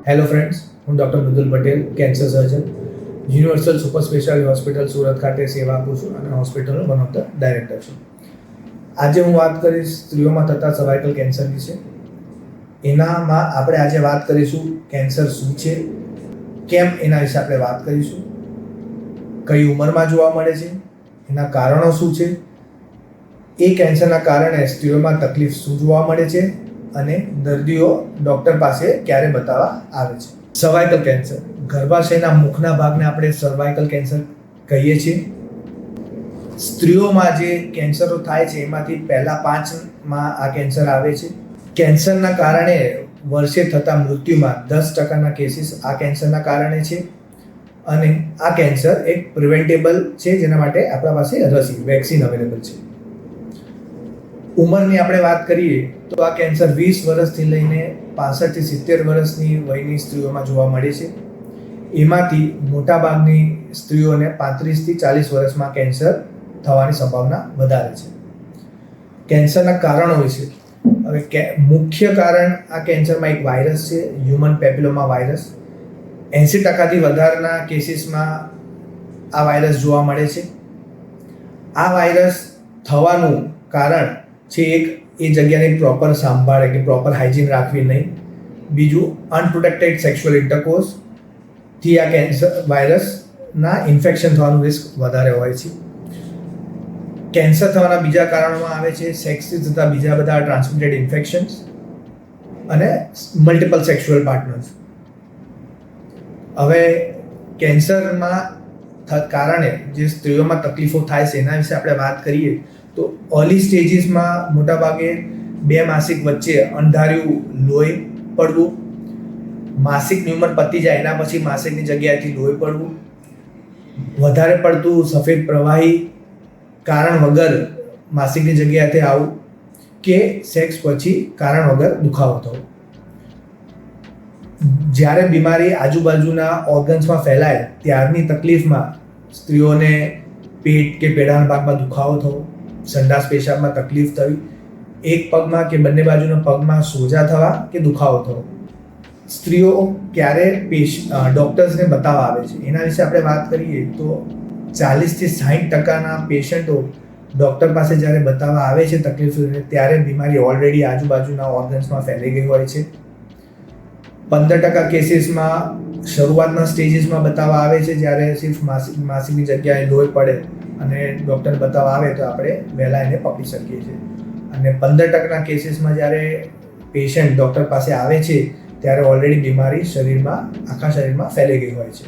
Hello friends, હું doctor Mridul Patel, cancer સર્જન, universal super speciality hospital Surat ખાતે સેવા આપું છું અને હોસ્પિટલનો વન ઓફ ધ ડાયરેક્ટર છું. આજે હું વાત કરીશ સ્ત્રીઓમાં થતા સર્વાઇકલ કેન્સર વિશે. એનામાં આપણે આજે વાત કરીશું કેન્સર શું છે, કેમ એના વિશે આપણે વાત કરીશું, કઈ ઉંમરમાં જોવા મળે છે, એના કારણો શું છે, એ કેન્સરના કારણે સ્ત્રીઓમાં તકલીફ શું જોવા મળે છે અને દર્દીઓ ડૉક્ટર પાસે ક્યારે બતાવવા આવે છે. સર્વાઇકલ કેન્સર, ગર્ભાશયના મુખના ભાગને આપણે સર્વાઇકલ કેન્સર કહીએ છીએ. સ્ત્રીઓમાં જે કેન્સરો થાય છે એમાંથી પહેલા 5માં આ કેન્સર આવે છે. કેન્સરના કારણે વર્ષે થતા મૃત્યુમાં 10%ના કેસીસ આ કેન્સરના કારણે છે અને આ કેન્સર એક પ્રિવેન્ટેબલ છે, જેના માટે આપણા પાસે રસી વેક્સિન અવેલેબલ છે. ઉંમરની આપણે વાત કરીએ તો આ કેન્સર 20 વર્ષથી લઈને 65 થી 70 વર્ષની વયની સ્ત્રીઓમાં જોવા મળે છે. એમાંથી મોટાભાગની સ્ત્રીઓને 35 થી 40 વર્ષમાં કેન્સર થવાની સંભાવના વધારે છે. કેન્સરના કારણો વિશે હવે મુખ્ય કારણ આ કેન્સરમાં એક વાયરસ છે, હ્યુમન પેપિલોમા વાયરસ. 80%થી વધારેના કેસીસમાં આ વાયરસ જોવા મળે છે. આ વાયરસ થવાનું કારણ છે એક એ જગ્યાની પ્રોપર સંભાળ કે પ્રોપર હાઇજીન રાખવી નહીં. બીજું, અનપ્રોટેક્ટેડ સેક્સ્યુઅલ ઇન્ટરકોર્સથી આ કેન્સર વાયરસના ઇન્ફેક્શન થવાનું રિસ્ક વધારે હોય છે. કેન્સર થવાના બીજા કારણોમાં આવે છે સેક્સથી થતા બીજા બધા ટ્રાન્સમિટેડ ઇન્ફેક્શન્સ અને મલ્ટિપલ સેક્સ્યુઅલ પાર્ટનર્સ. હવે કેન્સરમાં કારણે જે સ્ત્રીઓમાં તકલીફો થાય છે એના વિશે આપણે વાત કરીએ તો અર્લી સ્ટેજીસમાં મોટાભાગે 2 માસિક વચ્ચે અણધાર્યું લોહી પડવું, માસિકની ઉંમર પતી જાય એના પછી માસિકની જગ્યાએથી લોહી પડવું, વધારે પડતું સફેદ પ્રવાહી કારણ વગર માસિકની જગ્યાએથી આવું, કે સેક્સ પછી કારણ વગર દુખાવો થવો. જ્યારે બીમારી આજુબાજુના ઓર્ગન્સમાં ફેલાય ત્યારની તકલીફમાં સ્ત્રીઓને પેટ કે પેડાના ભાગમાં દુખાવો થવો, સંડાસ પેશાબમાં તકલીફ થવી, એક પગમાં કે બંને બાજુના પગમાં સોજા થવા કે દુખાવો થવો. સ્ત્રીઓ ક્યારે ડૉક્ટર્સને બતાવવા આવે છે એના વિશે આપણે વાત કરીએ તો 40 થી 60%ના પેશન્ટો ડૉક્ટર પાસે જ્યારે બતાવવા આવે છે તકલીફ ત્યારે બીમારી ઓલરેડી આજુબાજુના ઓર્ગન્સમાં ફેલાઈ ગઈ હોય છે. 15% કેસીસમાં શરૂઆતના સ્ટેજીસમાં બતાવવા આવે છે, જ્યારે સિર્ફ માસિકની જગ્યાએ લોહી પડે અને ડૉક્ટર બતાવવા આવે તો આપણે વહેલા એને પકડી શકીએ છીએ. અને 15%ના કેસીસમાં જ્યારે પેશન્ટ ડૉક્ટર પાસે આવે છે ત્યારે ઓલરેડી બીમારી આખા શરીરમાં ફેલાઈ ગઈ હોય છે.